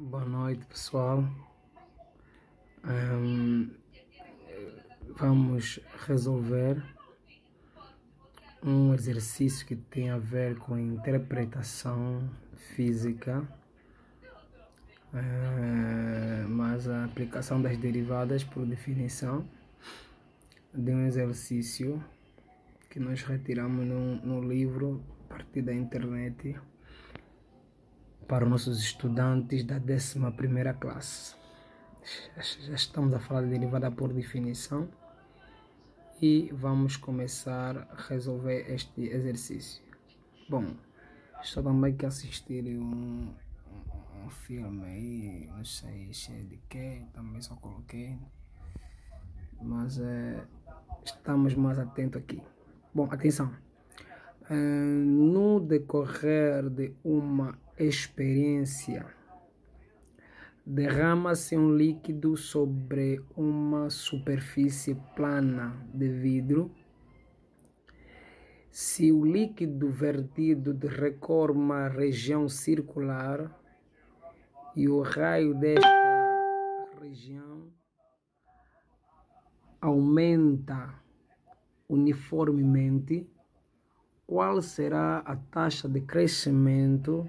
Boa noite, pessoal. Vamos resolver um exercício que tem a ver com interpretação física, mas a aplicação das derivadas por definição de um exercício que nós retiramos no livro a partir da internet para os nossos estudantes da 11ª classe. Já estamos a falar de derivada por definição e vamos começar a resolver este exercício. Bom, estou também aqui a assistir um filme aí, não sei cheio de que, também só coloquei, mas estamos mais atentos aqui. Bom, atenção. No decorrer de uma experiência, derrama-se um líquido sobre uma superfície plana de vidro. Se o líquido vertido recorre uma região circular e o raio desta região aumenta uniformemente, qual será a taxa de crescimento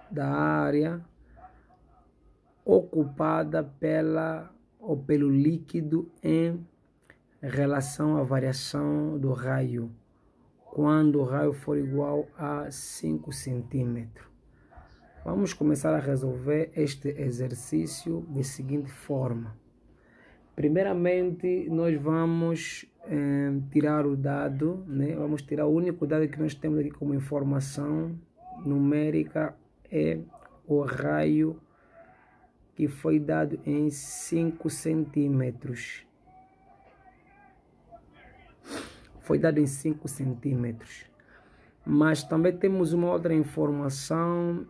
da área ocupada pelo líquido em relação à variação do raio, quando o raio for igual a 5 centímetros? Vamos começar a resolver este exercício da seguinte forma. Primeiramente, nós vamos tirar o dado, né? Vamos tirar o único dado que nós temos aqui como informação numérica, é o raio que foi dado em 5 centímetros. Foi dado em 5 centímetros. Mas também temos uma outra informação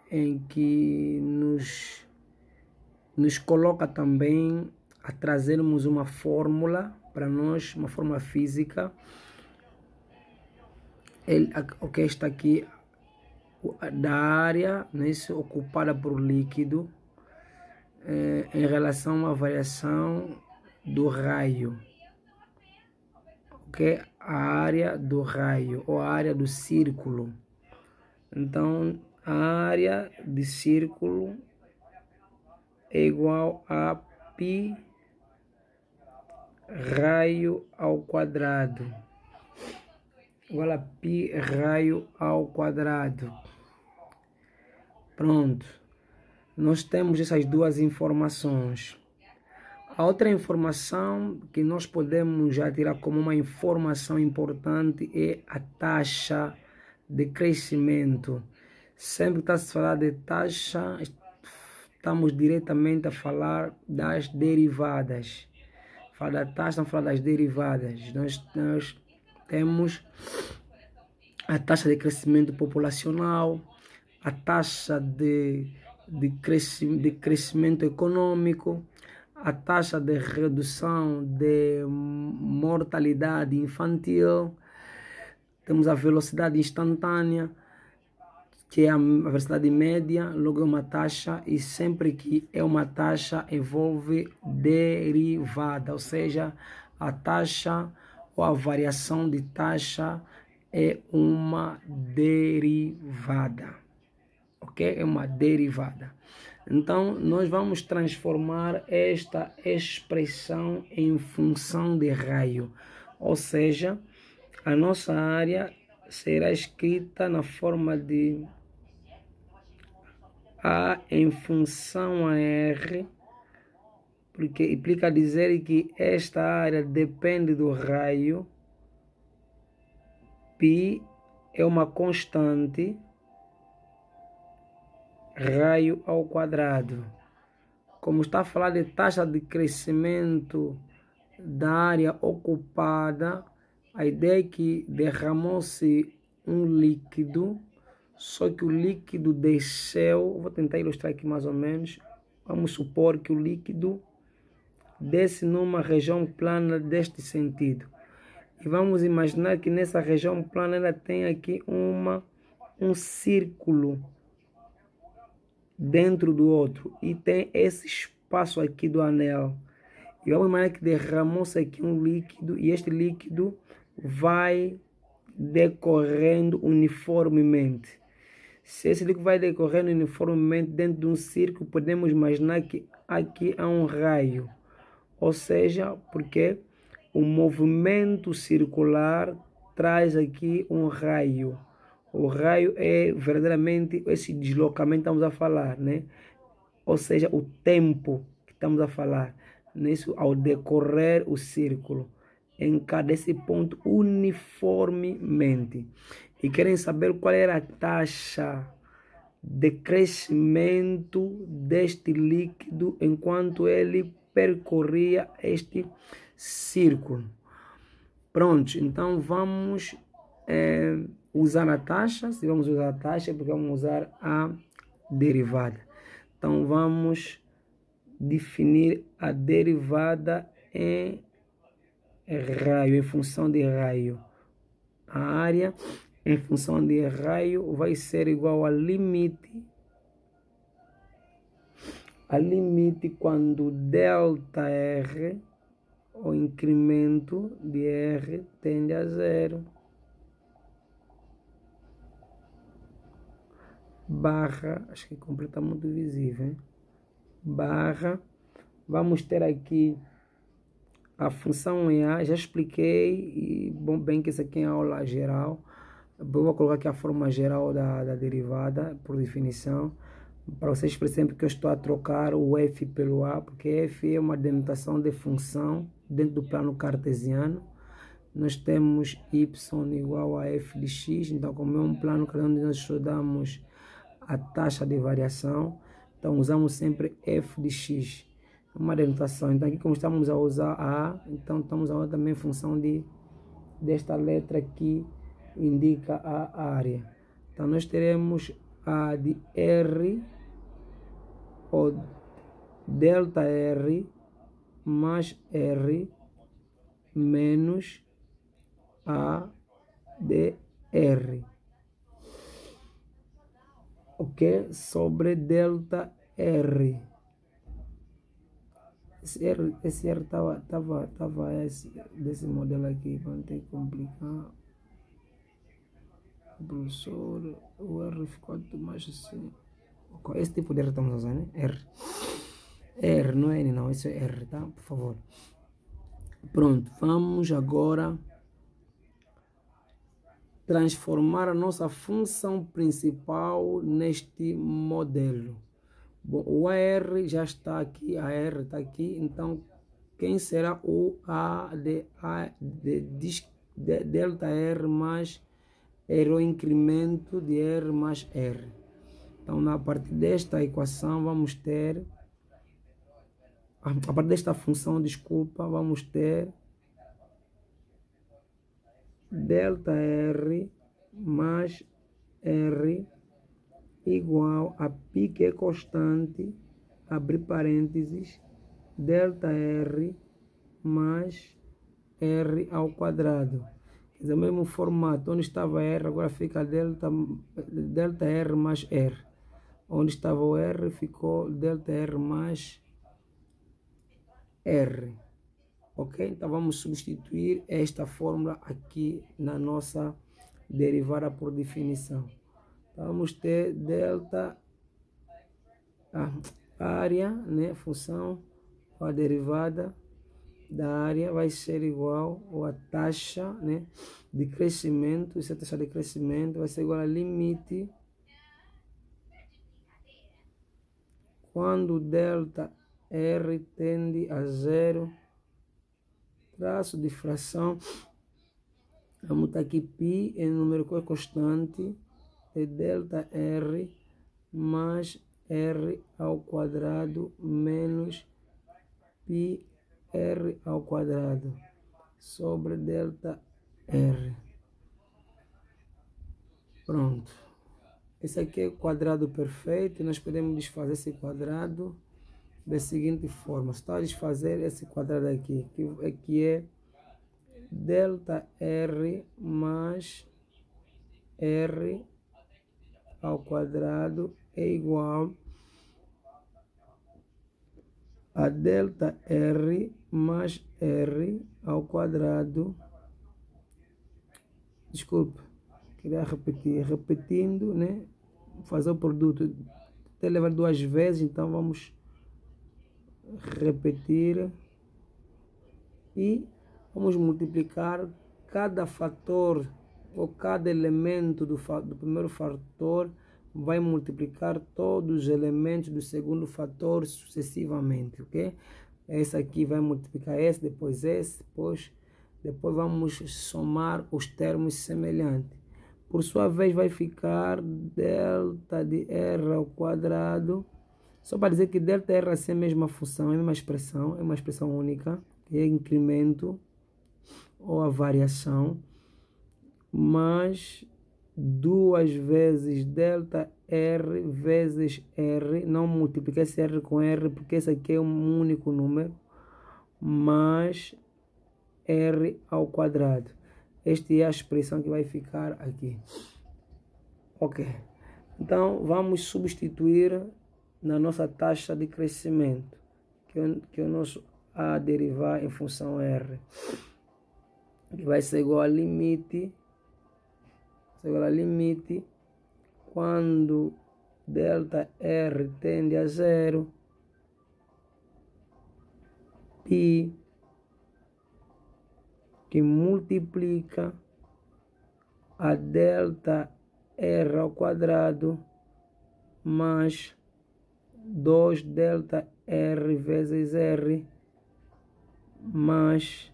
em que nos coloca também a trazermos uma fórmula para nós, uma fórmula física. O que está aqui da área, né, ocupada por líquido em relação à variação do raio, que é a área do raio ou a área do círculo. Então a área de círculo é igual a π raio ao quadrado, igual a π raio ao quadrado. Pronto, nós temos essas duas informações. A outra informação que nós podemos já tirar como uma informação importante é a taxa de crescimento. Sempre que está se falar de taxa, estamos diretamente a falar das derivadas. Falar da taxa, estamos a falar das derivadas. Nós temos a taxa de crescimento populacional, a taxa de crescimento econômico, a taxa de redução de mortalidade infantil, temos a velocidade instantânea, que é a velocidade média, logo é uma taxa, e sempre que é uma taxa envolve derivada, ou seja, a taxa ou a variação de taxa é uma derivada, ok? É uma derivada. Então, nós vamos transformar esta expressão em função de raio, ou seja, a nossa área será escrita na forma de A em função a R, porque implica dizer que esta área depende do raio, π é uma constante, raio ao quadrado. Como está a falar de taxa de crescimento da área ocupada, a ideia é que derramou-se um líquido, só que o líquido desceu. Vou tentar ilustrar aqui mais ou menos. Vamos supor que o líquido desce numa região plana deste sentido. E vamos imaginar que nessa região plana ela tem aqui um círculo dentro do outro e tem esse espaço aqui do anel. E vamos imaginar que derramou-se aqui um líquido e este líquido vai decorrendo uniformemente. Se esse líquido vai decorrendo uniformemente dentro de um círculo, podemos imaginar que aqui há um raio. Ou seja, porque o movimento circular traz aqui um raio. O raio é verdadeiramente esse deslocamento que estamos a falar, né? Ou seja, o tempo que estamos a falar, nisso ao decorrer o círculo, em cada esse ponto uniformemente. E querem saber qual era a taxa de crescimento deste líquido enquanto ele percorria este círculo. Pronto, então vamos usar a taxa. Se vamos usar a taxa, porque vamos usar a derivada. Então vamos definir a derivada em raio, em função de raio. A área em função de raio vai ser igual a limite quando delta R, o incremento de R, tende a zero, barra, acho que completa muito visível, hein? Barra, vamos ter aqui a função em A, já expliquei, e bom, bem que isso aqui é aula geral. Eu vou colocar aqui a forma geral da derivada, por definição, para vocês perceberem que eu estou a trocar o f pelo a, porque f é uma denotação de função dentro do plano cartesiano. Nós temos y igual a f de x, então como é um plano onde nós estudamos a taxa de variação, então usamos sempre f de x, uma denotação. Então aqui como estamos a usar a, então estamos a usar também função desta letra aqui, indica a área. Então nós teremos a de R, ou delta R mais R menos a de R, ok? Sobre delta R. Esse R estava desse modelo aqui, para não ter que complicar. Professor, o R ficou mais assim. Esse tipo de R estamos usando, né? R, não é N não, isso é R, tá? Por favor. Pronto, vamos agora transformar a nossa função principal neste modelo. Bom, o AR já está aqui, a R está aqui, então quem será o A de delta R mais R, o incremento de R mais R. Então, a partir desta equação, vamos ter, a partir desta função, desculpa, vamos ter delta R mais R igual a π, que é constante, abrir parênteses, delta R mais R ao quadrado. Quer dizer, o mesmo formato, onde estava R, agora fica delta R mais R. Onde estava o R, ficou delta R mais R. Ok? Então vamos substituir esta fórmula aqui na nossa derivada por definição. Então, vamos ter delta, a área, né, função, a derivada da área vai ser igual, ou a taxa, né, de crescimento, essa taxa de crescimento vai ser igual a limite quando delta R tende a zero, traço de fração, vamos estar aqui π em número constante, de delta R mais R ao quadrado menos π R ao quadrado sobre delta R. Pronto. Esse aqui é o quadrado perfeito. Nós podemos desfazer esse quadrado da seguinte forma. Está a desfazer esse quadrado aqui, que é delta R mais R ao quadrado é igual a delta R mais R ao quadrado. Desculpe, queria repetir, repetindo, né? Fazer o produto, até levar duas vezes, então vamos repetir e vamos multiplicar cada fator ou cada elemento do primeiro fator vai multiplicar todos os elementos do segundo fator sucessivamente, ok? Esse aqui vai multiplicar esse, depois vamos somar os termos semelhantes. Por sua vez vai ficar delta de R ao quadrado. Só para dizer que delta R é a mesma função, é uma expressão única, que é incremento ou a variação, mas 2 vezes delta R vezes R, não multiplicar esse R com R, porque esse aqui é um único número, mais R ao quadrado. Esta é a expressão que vai ficar aqui. Ok. Então, vamos substituir na nossa taxa de crescimento, que é o nosso A derivar em função R, que vai ser igual a limite, quando delta R tende a zero, π que multiplica a delta R ao quadrado mais 2 delta R vezes R mais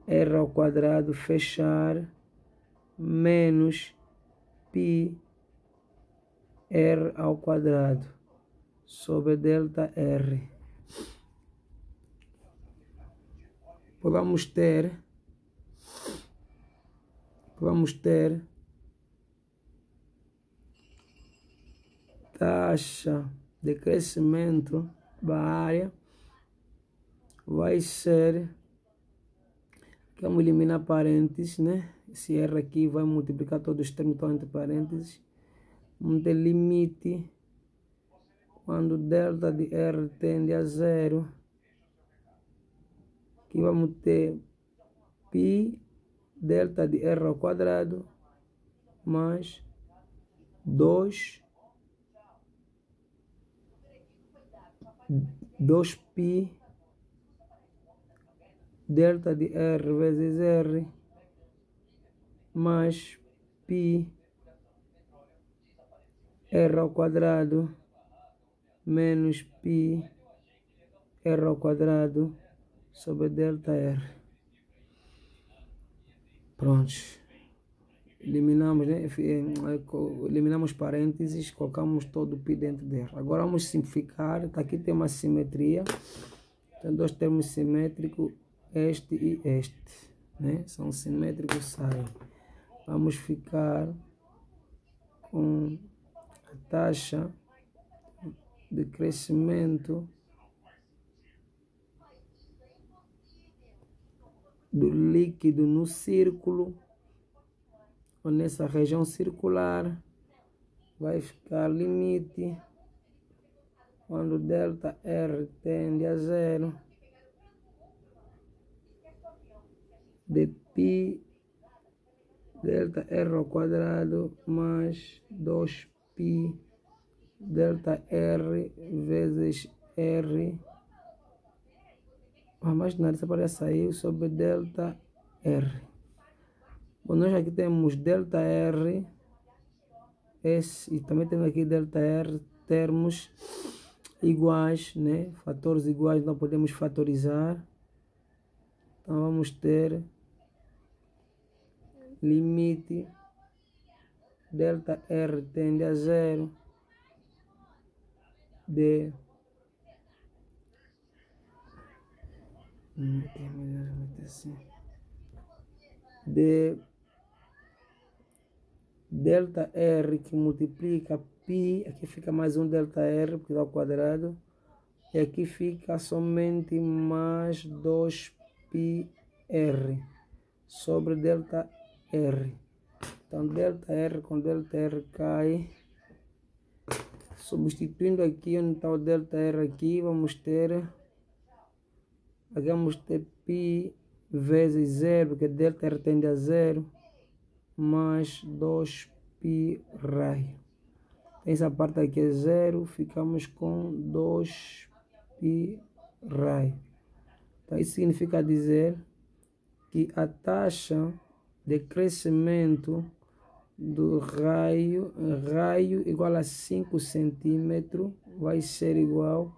R ao quadrado fechar menos π R ao quadrado sobre delta R. Depois vamos ter taxa de crescimento da área vai ser, vamos eliminar parênteses, né? Esse R aqui vai multiplicar todos os termos entre parênteses. Vamos ter limite quando delta de R tende a zero. Aqui vamos ter π delta de R ao quadrado mais 2π delta de R vezes R mais π R ao quadrado menos π R ao quadrado sobre delta R. Prontos. Eliminamos, né? Eliminamos parênteses, colocamos todo o π dentro de R. Agora vamos simplificar. Aqui tem uma simetria. Tem dois termos simétricos, este e este, né? São simétricos, saem. Vamos ficar com a taxa de crescimento do líquido no círculo, ou nessa região circular, vai ficar limite quando delta R tende a zero de π delta R ao quadrado mais 2π delta R vezes R. Mais nada, essa parte saiu sobre delta R. Bom, nós aqui temos delta R, e também temos aqui delta R, termos iguais, né? Fatores iguais, não podemos fatorizar. Então vamos ter limite delta R tende a zero de delta R que multiplica π, aqui fica mais um delta R, porque dá ao quadrado, e aqui fica somente mais 2πr sobre delta R. Então delta R com delta R cai, Substituindo aqui onde está o ΔR aqui, vamos ter π vezes 0, porque ΔR tende a 0, mais 2π raio. Essa parte aqui é 0, ficamos com 2π raio. Então, isso significa dizer que a taxa de crescimento do raio igual a 5 centímetros vai ser igual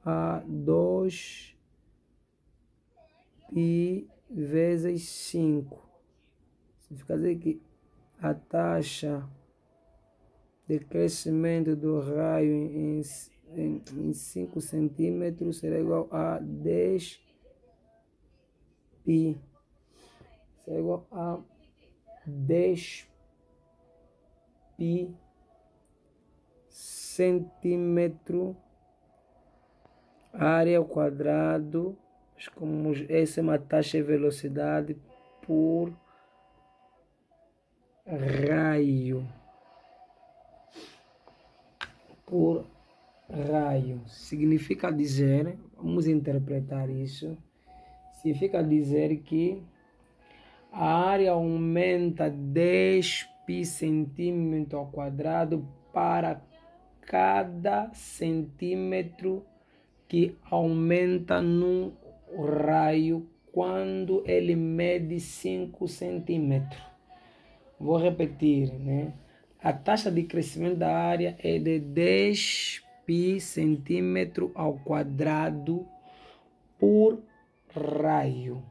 a 2π vezes 5. Significa dizer que a taxa de crescimento do raio em 5 centímetros será igual a 10π. Será igual a 10π centímetro área ao quadrado, como essa é uma taxa de velocidade por raio. Por raio significa dizer, vamos interpretar isso, significa dizer que a área aumenta 10π centímetro ao quadrado para cada centímetro que aumenta num raio quando ele mede 5 centímetros. Vou repetir, né? A taxa de crescimento da área é de 10π centímetro ao quadrado por raio.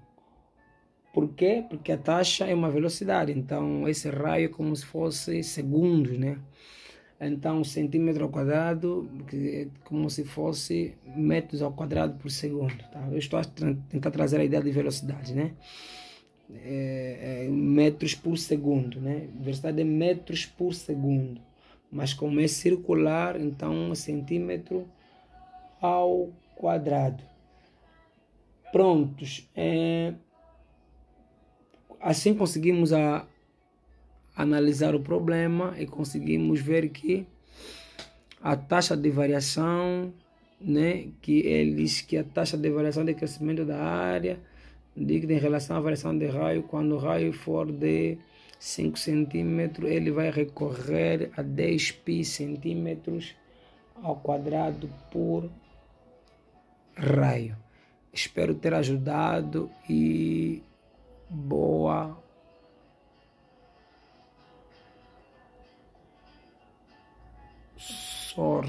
Por quê? Porque a taxa é uma velocidade, então esse raio é como se fosse segundos, né? Então, centímetro ao quadrado é como se fosse metros ao quadrado por segundo. Tá? Eu estou a tentar trazer a ideia de velocidade, né? Metros por segundo, né? Velocidade é metros por segundo. Mas como é circular, então centímetro ao quadrado. Prontos. Assim conseguimos analisar o problema e conseguimos ver que a taxa de variação, né, que ele diz que a taxa de variação de crescimento da área líquida em relação à variação de raio, quando o raio for de 5 centímetros, ele vai recorrer a 10π centímetros ao quadrado por raio. Espero ter ajudado e boa sorte.